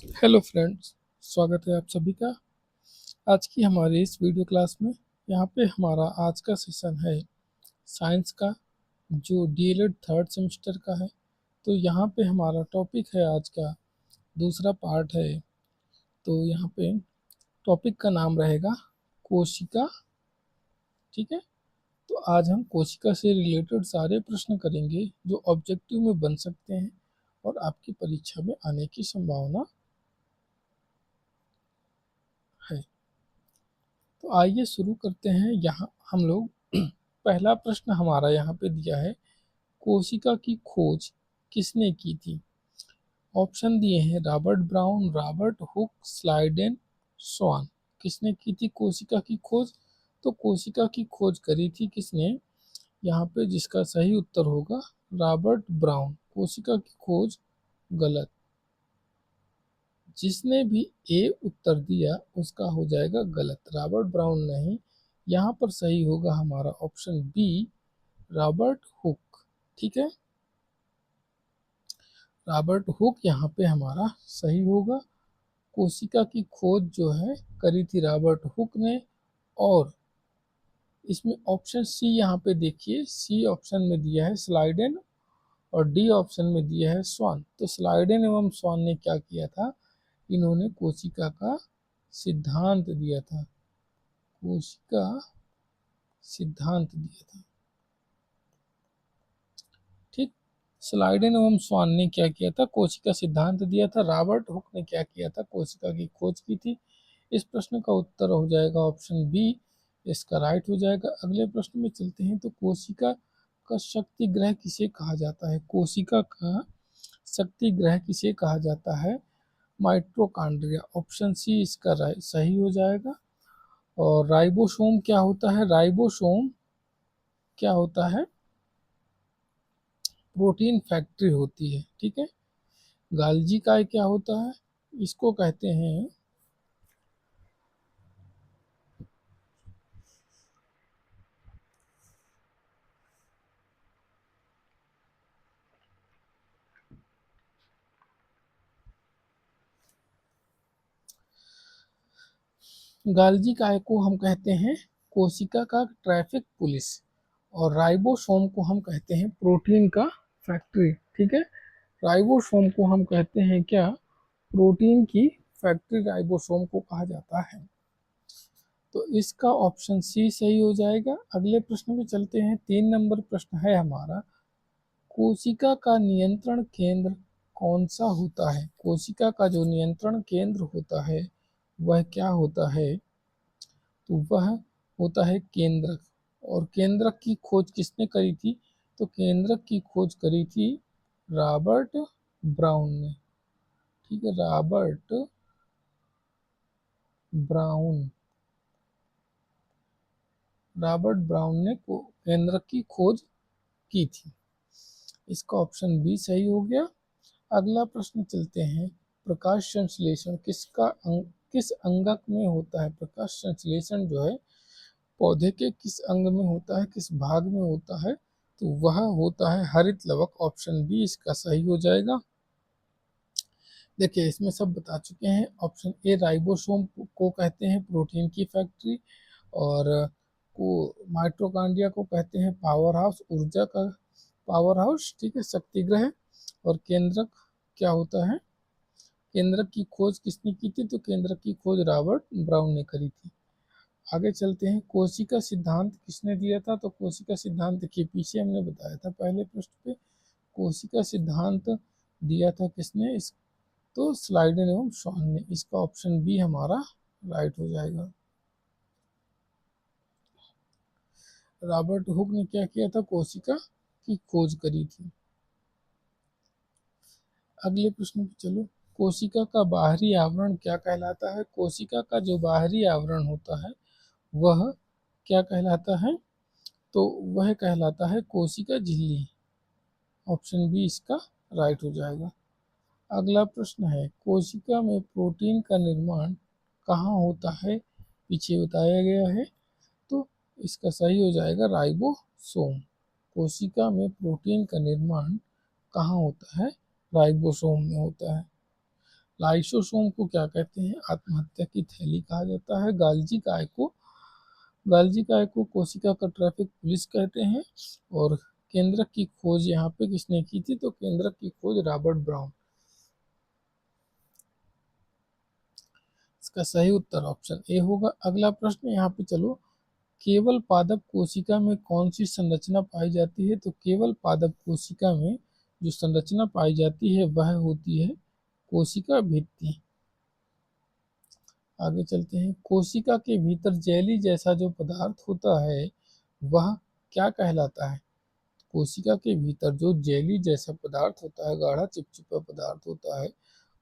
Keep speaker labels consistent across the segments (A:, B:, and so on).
A: Hello friends, स्वागत है आप सभी का आज की हमारी इस वीडियो क्लास में। यहाँ पे हमारा आज का सेशन है साइंस का, जो डीएलएड थर्ड सेमेस्टर का है। तो यहाँ पे हमारा टॉपिक है आज का दूसरा पार्ट है। तो यहाँ पे टॉपिक का नाम रहेगा कोशिका। ठीक है, तो आज हम कोशिका से रिलेटेड सारे प्रश्न करेंगे जो ऑब्जेक्टिव में बन सकते हैं और आपकी परीक्षा में आने की संभावना है। तो आइए शुरू करते हैं। यहाँ हम लोग पहला प्रश्न हमारा यहाँ पे दिया है, कोशिका की खोज किसने की थी। ऑप्शन दिए हैं Robert Brown, Robert Hooke, Schleiden, Schwann. किसने की थी कोशिका की खोज? तो कोशिका की खोज करी थी किसने? यहाँ पे जिसका सही उत्तर होगा रॉबर्ट ब्राउन। कोशिका की खोज गलत। जिसने भी ए उत्तर दिया उसका हो जाएगा गलत, रॉबर्ट ब्राउन नहीं। यहाँ पर सही होगा हमारा ऑप्शन बी, रॉबर्ट हुक। ठीक है, रॉबर्ट हुक यहाँ पे हमारा सही होगा। कोशिका की खोज जो है करी थी रॉबर्ट हुक ने। और इसमें ऑप्शन सी यहाँ पे देखिए, सी ऑप्शन में दिया है स्लाइडेन और डी ऑप्शन में दिया है स्वान। तो स्लाइडेन एवं स्वान ने क्या किया था? इन्होंने कोशिका का सिद्धांत दिया था। कोशिका सिद्धांत दिया था। ठीक, स्लाइडेन एवं स्वान ने क्या किया था? कोशिका सिद्धांत दिया था। रॉबर्ट हुक ने क्या किया था? कोशिका की खोज की थी। इस प्रश्न का उत्तर हो जाएगा ऑप्शन बी, इसका राइट हो जाएगा। अगले प्रश्न में चलते हैं। तो कोशिका का शक्ति ग्रह किसे कहा जाता है? कोशिका का शक्ति ग्रह किसे कहा जाता है? माइटोकॉन्ड्रिया। ऑप्शन सी इसका सही हो जाएगा। और राइबोसोम क्या होता है? राइबोसोम क्या होता है? प्रोटीन फैक्ट्री होती है। ठीक है, गाल्जी काय क्या होता है? इसको कहते हैं, गाल्जी काय को हम कहते हैं कोशिका का ट्रैफिक पुलिस। और राइबोसोम को हम कहते हैं प्रोटीन का फैक्ट्री। ठीक है, राइबोसोम को हम कहते हैं क्या? प्रोटीन की फैक्ट्री राइबोसोम को कहा जाता है। तो इसका ऑप्शन सी सही हो जाएगा। अगले प्रश्न में चलते हैं। 3 नंबर प्रश्न है हमारा, कोशिका का नियंत्रण केंद्र कौन सा होता है? कोशिका का जो नियंत्रण केंद्र होता है वह क्या होता है? तो वह होता है केंद्रक। और केंद्रक की खोज किसने करी थी? तो केंद्रक की खोज करी थी रॉबर्ट ब्राउन ने। ठीक है, रॉबर्ट ब्राउन। रॉबर्ट ब्राउन ने केंद्रक की खोज की थी। इसका ऑप्शन बी सही हो गया। अगला प्रश्न चलते हैं। प्रकाश संश्लेषण किस अंगक में होता है? प्रकाश संश्लेषण जो है पौधे के किस अंग में होता है, किस भाग में होता है? तो वह होता है हरित लवक। ऑप्शन बी इसका सही हो जाएगा। देखिए इसमें सब बता चुके हैं। ऑप्शन ए राइबोसोम को कहते हैं प्रोटीन की फैक्ट्री, और को माइटोकॉन्ड्रिया को कहते हैं पावर हाउस, ऊर्जा का पावर हाउस। ठीक है, शक्ति ग्रह। और केंद्रक क्या होता है? केंद्रक की खोज किसने की थी? तो केंद्रक की खोज रॉबर्ट ब्राउन ने करी थी। आगे चलते हैं। कोशिका सिद्धांत किसने दिया था? तो कोशिका सिद्धांत के पीछे हमने बताया था पहले पृष्ठ पे। कोशिका सिद्धांत दिया था किसने? इस तो स्लाइडन एवं शॉन ने। इसका ऑप्शन बी हमारा राइट हो जाएगा। रॉबर्ट हुक ने क्या किया था? कोशिका की खोज करी थी। अगले प्रश्न पे चलो। कोशिका का बाहरी आवरण क्या कहलाता है? कोशिका का जो बाहरी आवरण होता है वह क्या कहलाता है? तो वह कहलाता है कोशिका झिल्ली। ऑप्शन बी इसका राइट हो जाएगा। अगला प्रश्न है, कोशिका में प्रोटीन का निर्माण कहाँ होता है? पीछे बताया गया है। तो इसका सही हो जाएगा राइबोसोम। कोशिका में प्रोटीन का निर्माण कहाँ होता है? राइबोसोम में होता है। लाइसोसोम को क्या कहते हैं? आत्महत्या की थैली कहा जाता है। गाल्जी काय को कोशिका का ट्रैफिक पुलिस कहते हैं। और केंद्रक की खोज यहाँ पे किसने की थी? तो केंद्रक की खोज रॉबर्ट ब्राउन। इसका सही उत्तर ऑप्शन ए होगा। अगला प्रश्न यहाँ पे चलो, केवल पादप कोशिका में कौन सी संरचना पाई जाती है? तो केवल पादप कोशिका में जो संरचना पाई जाती है वह होती है कोशिका भित्ति। आगे चलते हैं। कोशिका के भीतर जेली जैसा जो पदार्थ होता है वह क्या कहलाता है? कोशिका के भीतर जो जेली जैसा पदार्थ होता है, गाढ़ा चिपचिपा पदार्थ होता है,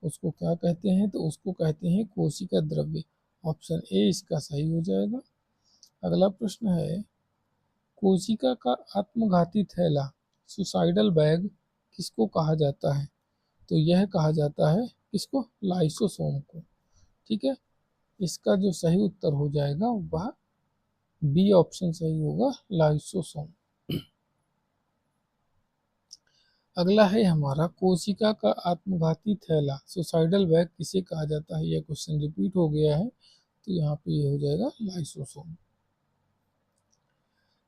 A: उसको क्या कहते हैं? तो उसको कहते हैं कोशिका द्रव्य। ऑप्शन ए इसका सही हो जाएगा। अगला प्रश्न है, कोशिका का आत्मघाती थैला सुसाइडल बैग किसको कहा जाता है? तो यह कहा जाता है किसको? लाइसोसोम को। ठीक है, इसका जो सही उत्तर हो जाएगा वह बी ऑप्शन सही होगा, लाइसोसोम। अगला है हमारा, कोशिका का आत्मघाती थैला सुसाइडल बैग किसे कहा जाता है? यह क्वेश्चन रिपीट हो गया है, तो यहाँ पे ये हो जाएगा लाइसोसोम।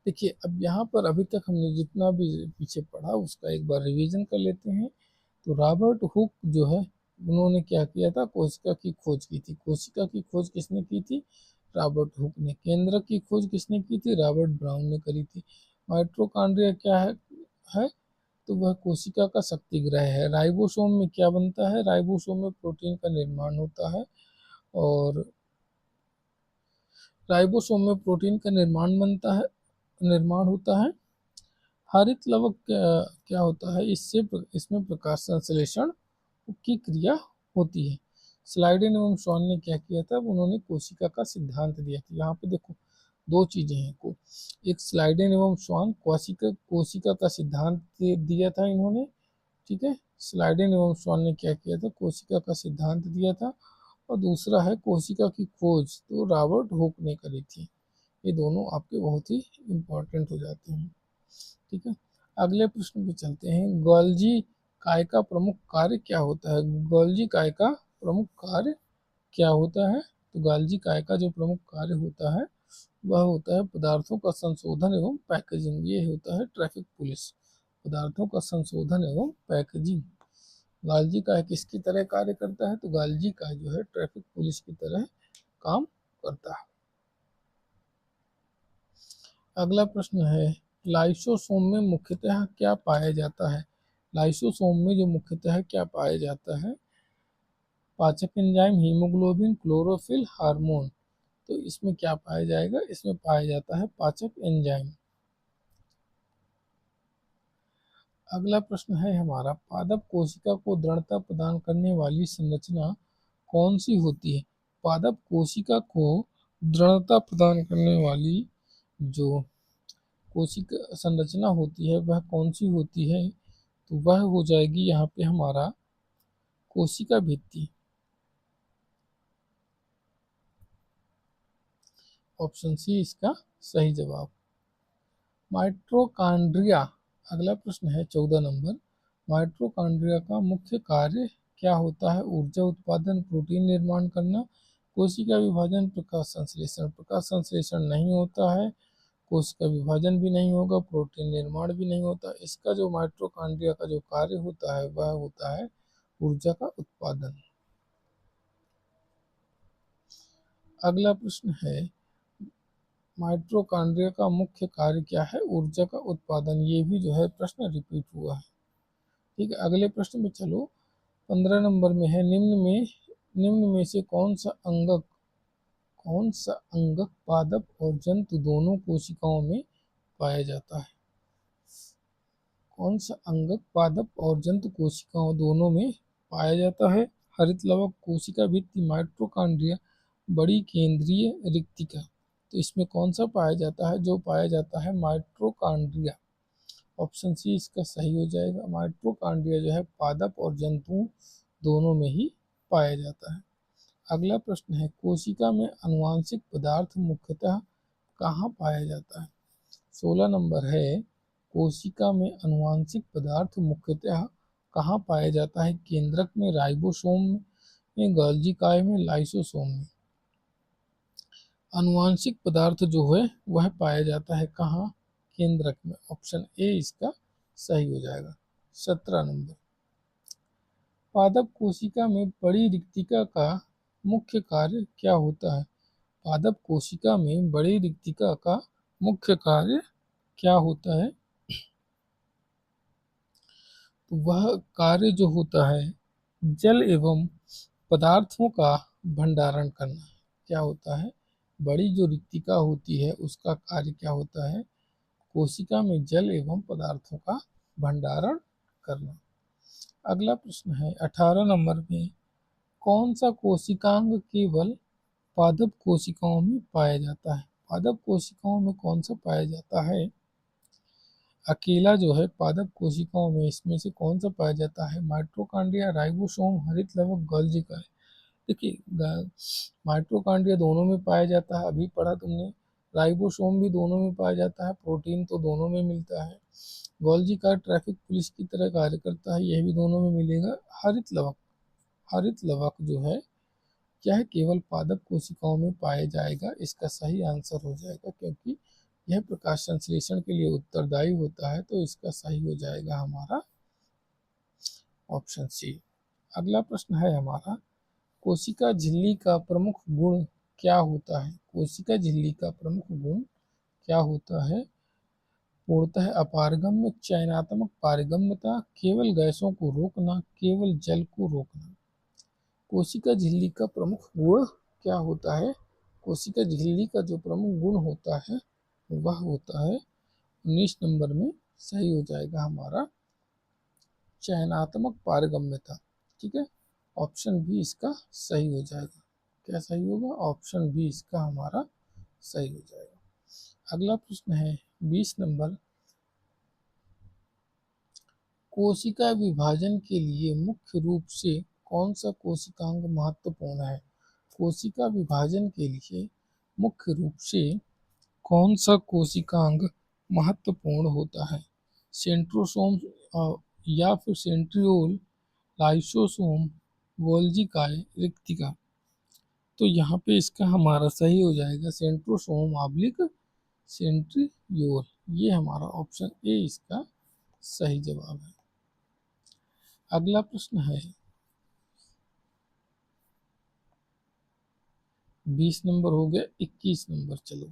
A: देखिए, अब यहाँ पर अभी तक हमने जितना भी पीछे पढ़ा उसका एक बार रिवीजन कर लेते हैं। तो रॉबर्ट हुक जो है, उन्होंने क्या किया था? कोशिका की खोज की थी। कोशिका की खोज किसने की थी? रॉबर्ट हुक ने। केंद्रक की खोज किसने की थी? रॉबर्ट ब्राउन ने करी थी। माइटोकॉन्ड्रिया क्या है? तो वह कोशिका का शक्ति ग्रह है। राइबोसोम में क्या बनता है? राइबोसोम में प्रोटीन का निर्माण होता है। और राइबोसोम में प्रोटीन का निर्माण होता है। हरित लवक क्या होता है? इसमें प्रकाश संश्लेषण की क्रिया होती है। स्लाइडेन एवं श्वान ने क्या किया था? उन्होंने कोशिका का सिद्धांत दिया था। यहाँ पे देखो दो चीजें हैं को, एक स्लाइडेन एवं श्वान कोशिका कोशिका का सिद्धांत दिया था इन्होंने। ठीक है, स्लाइडेन एवं श्वान ने क्या किया था? कोशिका का सिद्धांत दिया था। और दूसरा है कोशिका की खोज, तो रॉबर्ट हुक ने करी थी। ये दोनों आपके बहुत ही इंपॉर्टेंट हो जाते हैं। ठीक है, अगले प्रश्न पे चलते हैं। गोल्जी काय का प्रमुख कार्य क्या होता है? गोल्जी काय का प्रमुख कार्य क्या होता है? तो गोल्जी काय का जो प्रमुख कार्य होता है वह होता है पदार्थों का संशोधन एवं पैकेजिंग। ये होता है ट्रैफिक पुलिस, पदार्थों का संशोधन एवं पैकेजिंग। गालजी काय किसकी तरह कार्य करता है? तो गालजी काय जो है ट्रैफिक पुलिस की तरह काम करता है। अगला प्रश्न है, लाइसोसोम में मुख्यतः क्या पाया जाता है? लाइसोसोम में जो मुख्यतः क्या पाया जाता है? पाचक एंजाइम, हीमोग्लोबिन, क्लोरोफिल, हार्मोन। तो इसमें क्या पाया जाएगा? इसमें पाया जाता है पाचक एंजाइम। अगला प्रश्न है हमारा, पादप कोशिका को दृढ़ता प्रदान करने वाली संरचना कौन सी होती है? पादप कोशिका को दृढ़ता प्रदान करने वाली जो कोशिका संरचना होती है वह कौन सी होती है? तो वह हो जाएगी यहाँ पे हमारा कोशिका भित्ति। ऑप्शन सी इसका सही जवाब। माइटोकॉन्ड्रिया, अगला प्रश्न है 14 नंबर। माइटोकॉन्ड्रिया का मुख्य कार्य क्या होता है? ऊर्जा उत्पादन, प्रोटीन निर्माण करना, कोशिका विभाजन, प्रकाश संश्लेषण। प्रकाश संश्लेषण नहीं होता है, कोशिका विभाजन भी नहीं होगा, प्रोटीन निर्माण भी नहीं होता। इसका जो माइटोकॉन्ड्रिया का जो कार्य होता है वह होता है ऊर्जा का उत्पादन। अगला प्रश्न है, माइटोकॉन्ड्रिया का मुख्य कार्य क्या है? ऊर्जा का उत्पादन। ये भी जो है प्रश्न रिपीट हुआ है। ठीक है, अगले प्रश्न में चलो, 15 नंबर में है, निम्न में से कौन सा अंगक पादप और जंतु दोनों कोशिकाओं में पाया जाता है? कौन सा अंगक पादप और जंतु कोशिकाओं दोनों में पाया जाता है? हरित लवक, कोशिका भित्ति, माइटोकॉन्ड्रिया, बड़ी केंद्रीय रिक्तिका। तो इसमें कौन सा पाया जाता है? जो पाया जाता है माइटोकॉन्ड्रिया। ऑप्शन सी इसका सही हो जाएगा। माइटोकॉन्ड्रिया जो है पादप और जंतु दोनों में ही पाया जाता है। अगला प्रश्न है, कोशिका में आनुवांशिक पदार्थ मुख्यतः कहाँ पाया जाता है? 16 नंबर है, कोशिका में आनुवांशिक पदार्थ मुख्यतः कहाँ पाया जाता है? केंद्रक में, राइबोसोम में, में, गोल्जी काय में, लाइसोसोम में। आनुवांशिक पदार्थ जो है वह पाया जाता है कहाँ? केंद्रक में। ऑप्शन ए इसका सही हो जाएगा। 17 नंबर, पादप कोशिका में बड़ी रिक्तिका का मुख्य कार्य क्या होता है? पादप कोशिका में बड़ी रिक्तिका का मुख्य कार्य क्या होता है? तो वह कार्य जो होता है जल एवं पदार्थों का भंडारण करना। क्या होता है? बड़ी जो रिक्तिका होती है उसका कार्य क्या होता है? कोशिका में जल एवं पदार्थों का भंडारण करना। अगला प्रश्न है 18 नंबर में, कौन सा कोशिकांग केवल पादप कोशिकाओं में पाया जाता है? पादप कोशिकाओं में कौन सा पाया जाता है? अकेला जो है पादप कोशिकाओं में इसमें से कौन सा पाया जाता है? माइटोकॉन्ड्रिया, राइबोसोम, हरित लवक, गोल्जी का। देखिए माइटोकॉन्ड्रिया दोनों में पाया जाता है, अभी पढ़ा तुमने। राइबोसोम भी दोनों में पाया जाता है, प्रोटीन तो दोनों में मिलता है। गोल्जी का ट्रैफिक पुलिस की तरह कार्य करता है, यह भी दोनों में मिलेगा। हरित लवक जो है क्या है? केवल पादप कोशिकाओं में पाया जाएगा। इसका सही आंसर हो जाएगा, क्योंकि यह प्रकाश संश्लेषण के लिए उत्तरदायी होता है, तो इसका सही हो जाएगा हमारा ऑप्शन सी। अगला प्रश्न है हमारा, कोशिका झिल्ली का प्रमुख गुण क्या होता है? कोशिका झिल्ली का प्रमुख गुण क्या होता है? पूर्णतः अपारगम्य, चयनात्मक पारगम्यता, केवल गैसों को रोकना, केवल जल को रोकना। कोशिका झिल्ली का प्रमुख गुण क्या होता है? कोशिका झिल्ली का जो प्रमुख गुण होता है वह होता है 19 नंबर में सही हो जाएगा हमारा चयनात्मक पारगम्यता। ठीक है, ऑप्शन बी इसका सही हो जाएगा। क्या सही होगा? ऑप्शन बी इसका हमारा सही हो जाएगा। अगला प्रश्न है 20 नंबर, कोशिका विभाजन के लिए मुख्य रूप से कौन सा कोशिकांग महत्वपूर्ण है? कोशिका विभाजन के लिए मुख्य रूप से कौन सा कोशिकांग महत्वपूर्ण होता है? सेंट्रोसोम या फिर सेंट्रियोल, लाइसोसोम, गोल्जी काय, रिक्तिका। तो यहाँ पे इसका हमारा सही हो जाएगा सेंट्रोसोम ऑब्लिक सेंट्रियोल। ये हमारा ऑप्शन ए इसका सही जवाब है। अगला प्रश्न है 20 नंबर हो गया। 21 नंबर चलो,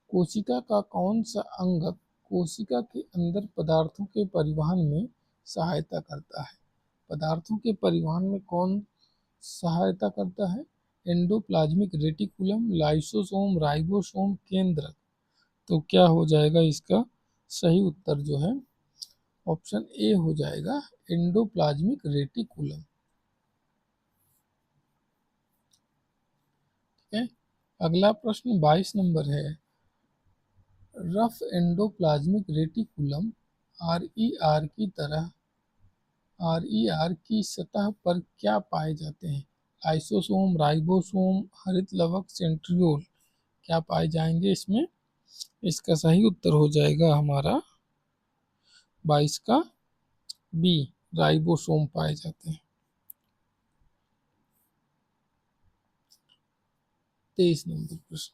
A: कोशिका का कौन सा अंग कोशिका के अंदर पदार्थों के परिवहन में सहायता करता है? पदार्थों के परिवहन में कौन सहायता करता है? एंडोप्लाज्मिक रेटिकुलम, लाइसोसोम, राइबोसोम, केंद्रक। तो क्या हो जाएगा इसका सही उत्तर जो है? ऑप्शन ए हो जाएगा एंडोप्लाज्मिक रेटिकुलम। ठीक है, अगला प्रश्न 22 नंबर है, रफ एंडोप्लाज्मिक रेटिकुलम आर की सतह पर क्या पाए जाते हैं? लाइसोसोम, राइबोसोम, हरित लवक, सेंट्रियोल। क्या पाए जाएंगे इसमें? इसका सही उत्तर हो जाएगा हमारा 22 का बी, राइबोसोम पाए जाते हैं। 23 नंबर प्रश्न,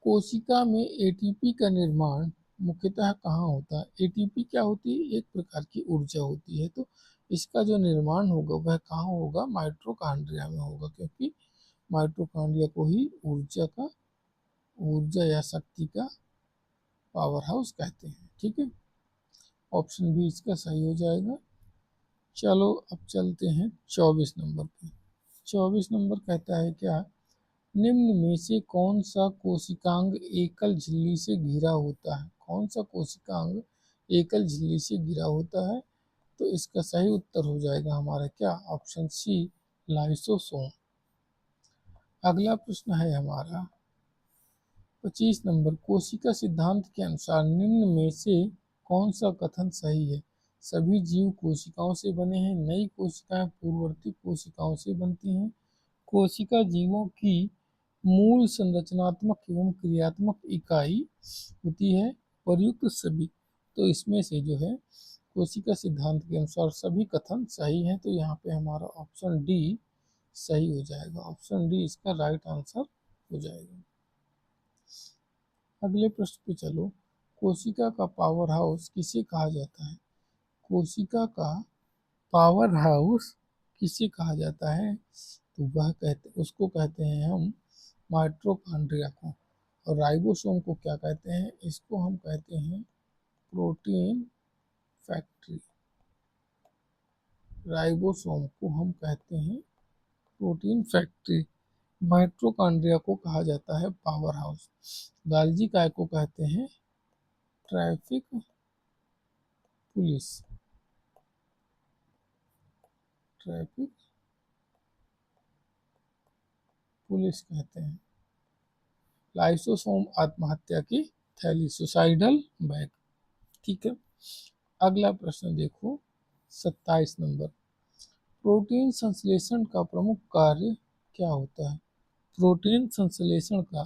A: कोशिका में एटीपी का निर्माण मुख्यतः कहाँ होता है? एटीपी क्या होती है? एक प्रकार की ऊर्जा होती है। तो इसका जो निर्माण होगा वह कहाँ होगा? माइटोकॉन्ड्रिया में होगा, क्योंकि माइटोकॉन्ड्रिया को ही ऊर्जा या शक्ति का पावर हाउस कहते हैं। ठीक है, ऑप्शन बी इसका सही हो जाएगा। चलो अब चलते हैं 24 नंबर पे। 24 नंबर कहता है क्या, निम्न में से कौन सा कोशिकांग एकल झिल्ली से घिरा होता है? कौन सा कोशिकांग एकल झिल्ली से घिरा होता है? तो इसका सही उत्तर हो जाएगा हमारा क्या? Option C, lysosome. अगला प्रश्न है हमारा 25 नंबर, कोशिका सिद्धांत के अनुसार निम्न में से कौन सा कथन सही है? सभी जीव कोशिकाओं से बने हैं, नई कोशिकाएं पूर्ववर्ती कोशिकाओं से बनती हैं, कोशिका जीवों की मूल संरचनात्मक एवं क्रियात्मक इकाई होती है, प्रयुक्त सभी। तो इसमें से जो है कोशिका सिद्धांत के अनुसार सभी कथन सही हैं, तो यहाँ पे हमारा ऑप्शन डी सही हो जाएगा। ऑप्शन डी इसका राइट आंसर हो जाएगा। अगले प्रश्न पे चलो। कोशिका का पावर हाउस किसे कहा जाता है? कोशिका का पावर हाउस किसे कहा जाता है? तो वह उसको कहते हैं हम माइटोकॉन्ड्रिया को। और राइबोसोम को क्या कहते हैं? इसको हम कहते हैं प्रोटीन फैक्ट्री। राइबोसोम को हम कहते हैं प्रोटीन फैक्ट्री। माइटोकॉन्ड्रिया को कहा जाता है पावर हाउस। गाल्जी काय को कहते हैं ट्रैफिक पुलिस। ट्रैफिक पुलिस कहते हैं। लाइसोसोम आत्महत्या की थैली, सुसाइडल बैग। ठीक है। अगला प्रश्न देखो 27 नंबर। प्रोटीन संश्लेषण का प्रमुख कार्य क्या होता है? प्रोटीन संश्लेषण का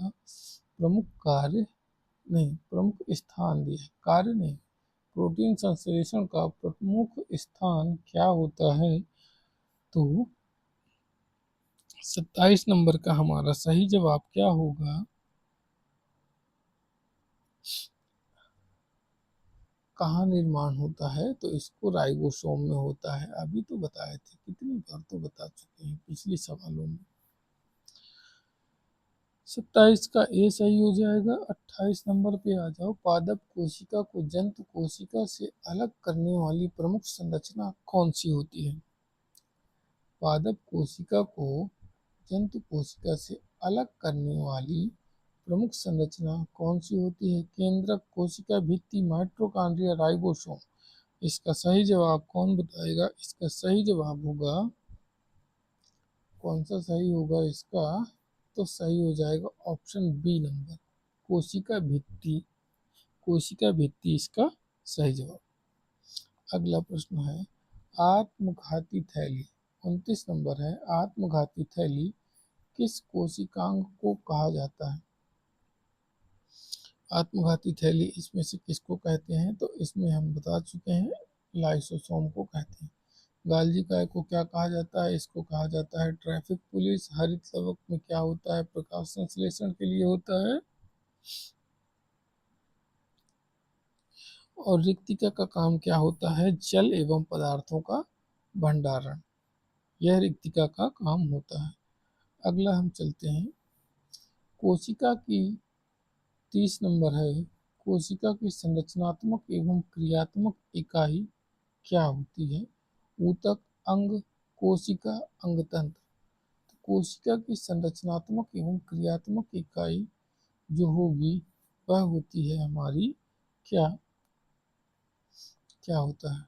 A: प्रमुख कार्य नहीं, प्रमुख स्थान दिया है, कार्य नहीं। प्रोटीन संश्लेषण का प्रमुख स्थान क्या होता है? तो 27 नंबर का हमारा सही जवाब क्या होगा? कहाँ निर्माण होता है? तो इसको राइबोसोम में होता है। अभी तो बताए थे, कितनी बार तो बता चुके हैं पिछले सवालों में। 27 का ए सही हो जाएगा। 28 नंबर पे आ जाओ। पादप कोशिका को जंतु कोशिका से अलग करने वाली प्रमुख संरचना कौन सी होती है? पादप कोशिका को जंतु कोशिका से अलग करने वाली प्रमुख संरचना कौन सी होती है? केंद्रक, कोशिका भित्ति, माइटोकॉन्ड्रिया, राइबोसोम। इसका सही जवाब कौन बताएगा? इसका सही जवाब होगा, कौन सा सही होगा इसका? तो सही हो जाएगा ऑप्शन बी नंबर, कोशिका भित्ति। कोशिका भित्ति इसका सही जवाब। अगला प्रश्न है आत्मघाती थैली। 29 नंबर है। आत्मघाती थैली किस कोशिकांग को कहा जाता है? आत्मघाती थैली इसमें से किसको कहते हैं? तो इसमें हम बता चुके हैं, लाइसोसोम को कहते हैं। गाल्जी काय को क्या कहा जाता है? इसको कहा जाता है ट्रैफिक पुलिस। हरित लवक में क्या होता है? प्रकाश संश्लेषण के लिए होता है। और रिक्तिका का काम क्या होता है? जल एवं पदार्थों का भंडारण। यह रिक्तिका का काम होता है। अगला हम चलते हैं। कोशिका की 30 नंबर है। कोशिका की संरचनात्मक एवं क्रियात्मक इकाई क्या होती है? ऊतक, अंग, कोशिका, अंगतंत्र। तो कोशिका की संरचनात्मक एवं क्रियात्मक इकाई जो होगी वह होती है हमारी क्या? क्या होता है?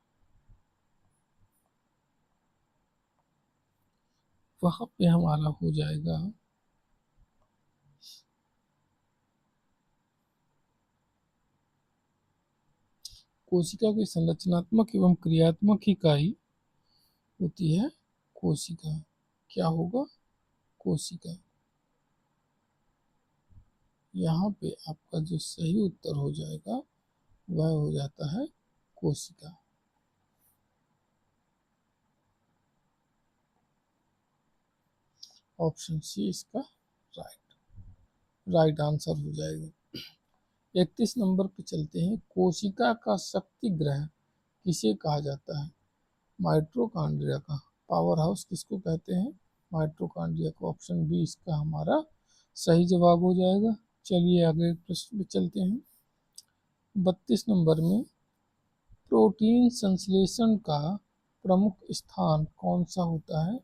A: वहाँ पे हमारा हो जाएगा कोशिका की संरचनात्मक एवं क्रियात्मक इकाई होती है कोशिका। क्या होगा? कोशिका। यहाँ पे आपका जो सही उत्तर हो जाएगा वह हो जाता है कोशिका। ऑप्शन सी इसका राइट आंसर हो जाएगा। 31 नंबर पे चलते हैं। कोशिका का शक्ति ग्रह किसे कहा जाता है? माइटोकॉन्ड्रिया का पावर हाउस किसको कहते हैं? माइटोकॉन्ड्रिया को। ऑप्शन बी इसका हमारा सही जवाब हो जाएगा। चलिए अगले प्रश्न पे चलते हैं। 32 नंबर में प्रोटीन संश्लेषण का प्रमुख स्थान कौन सा होता है?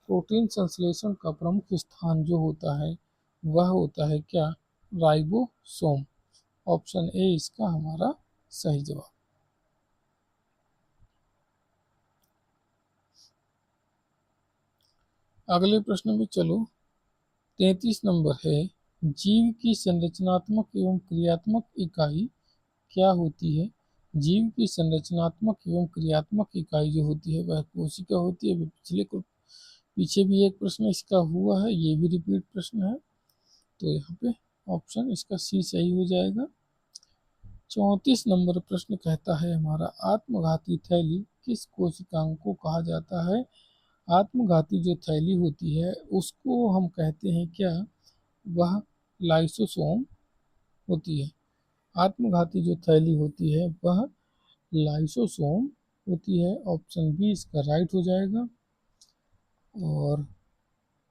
A: प्रोटीन संश्लेषण का प्रमुख स्थान जो होता है वह होता है क्या? राइबोसोम। ऑप्शन ए इसका हमारा सही जवाब। अगले प्रश्न में चलो। 33 नंबर है। जीव की संरचनात्मक एवं क्रियात्मक इकाई क्या होती है? जीव की संरचनात्मक एवं क्रियात्मक इकाई जो होती है वह कोशिका होती है। पीछे भी एक प्रश्न इसका हुआ है, ये भी रिपीट प्रश्न है, तो यहाँ पे ऑप्शन इसका सी सही हो जाएगा। 34 नंबर प्रश्न कहता है हमारा, आत्मघाती थैली किस कोशिकांग को कहा जाता है? आत्मघाती जो थैली होती है उसको हम कहते हैं क्या? वह लाइसोसोम होती है। आत्मघाती जो थैली होती है वह लाइसोसोम होती है। ऑप्शन बी इसका राइट हो जाएगा। और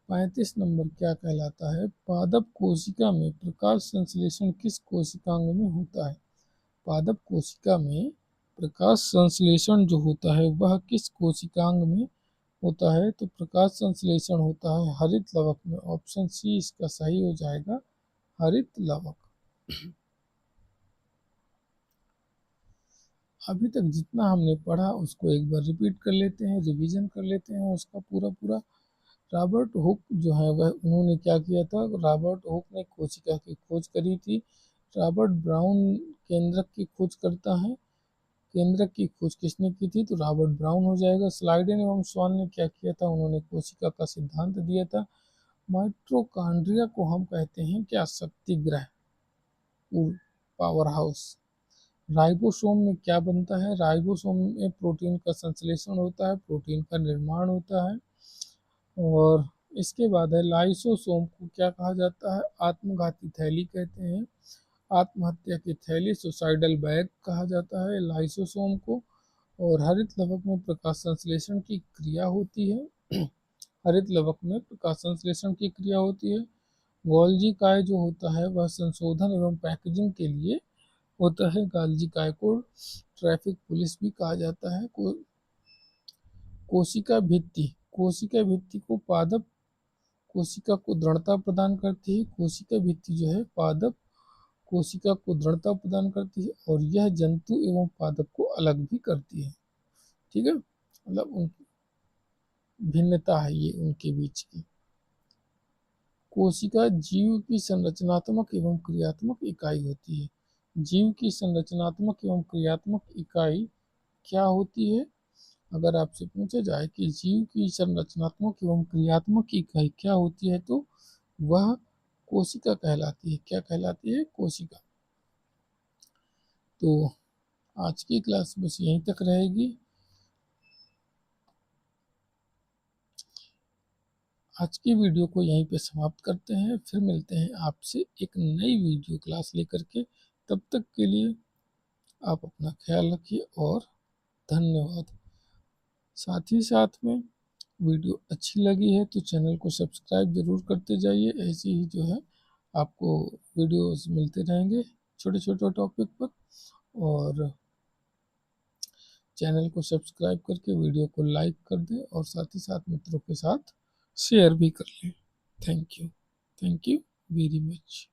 A: 35 नंबर क्या कहलाता है? पादप कोशिका में प्रकाश संश्लेषण किस कोशिकांग में होता है? पादप कोशिका में प्रकाश संश्लेषण जो होता है वह किस कोशिकांग में होता है? तो प्रकाश संश्लेषण होता है हरित लवक में। ऑप्शन सी इसका सही हो जाएगा, हरित लवक। अभी तक जितना हमने पढ़ा उसको एक बार रिपीट कर लेते हैं, रिवीजन कर लेते हैं उसका पूरा पूरा। रॉबर्ट हुक जो है वह उन्होंने क्या किया था? रॉबर्ट हुक ने कोशिका की खोज करी थी। रॉबर्ट ब्राउन केंद्रक की खोज करता है। केंद्रक की खोज किसने की थी? तो रॉबर्ट ब्राउन हो जाएगा। स्लाइडेन एवं स्वान ने क्या किया था? उन्होंने कोशिका का सिद्धांत दिया था। माइटोकॉन्ड्रिया को हम कहते हैं क्या? शक्ति ग्रह, पावर हाउस। राइबोसोम में क्या बनता है? राइबोसोम में प्रोटीन का संश्लेषण होता है, प्रोटीन का निर्माण होता है। और इसके बाद है लाइसोसोम को क्या कहा जाता है? आत्मघाती थैली कहते हैं। आत्महत्या की थैली, सुसाइडल बैग कहा जाता है लाइसोसोम को। और हरित लवक में प्रकाश संश्लेषण की क्रिया होती है। हरित लवक में प्रकाश संश्लेषण की क्रिया होती है। गोल्जी काय जो होता है वह संशोधन एवं पैकेजिंग के लिए होता है। गोल्जी काय को ट्रैफिक पुलिस भी कहा जाता है। कोशिका भित्ति, कोशिका भित्ति को पादप कोशिका को दृढ़ता प्रदान करती है। कोशिका भित्ति जो है पादप कोशिका को दृढ़ता प्रदान करती है और यह जंतु एवं पादप को अलग भी करती है। ठीक है, मतलब उनकी भिन्नता है ये उनके बीच की। कोशिका जीव की संरचनात्मक एवं क्रियात्मक इकाई होती है। जीव की संरचनात्मक एवं क्रियात्मक इकाई क्या होती है? अगर आपसे पूछा जाए कि जीव की संरचनात्मक एवं क्रियात्मक इकाई क्या होती है तो वह कोशिका कहलाती है। क्या कहलाती है? कोशिका। तो आज की क्लास बस यहीं तक रहेगी। आज की वीडियो को यहीं पे समाप्त करते हैं, फिर मिलते हैं आपसे एक नई वीडियो क्लास लेकर के। तब तक के लिए आप अपना ख्याल रखिए और धन्यवाद। साथ ही साथ में वीडियो अच्छी लगी है तो चैनल को सब्सक्राइब जरूर करते जाइए। ऐसे ही जो है आपको वीडियोस मिलते रहेंगे छोटे छोटे टॉपिक पर। और चैनल को सब्सक्राइब करके वीडियो को लाइक कर दें और साथ ही साथ मित्रों के साथ शेयर भी कर लें। Thank you very much.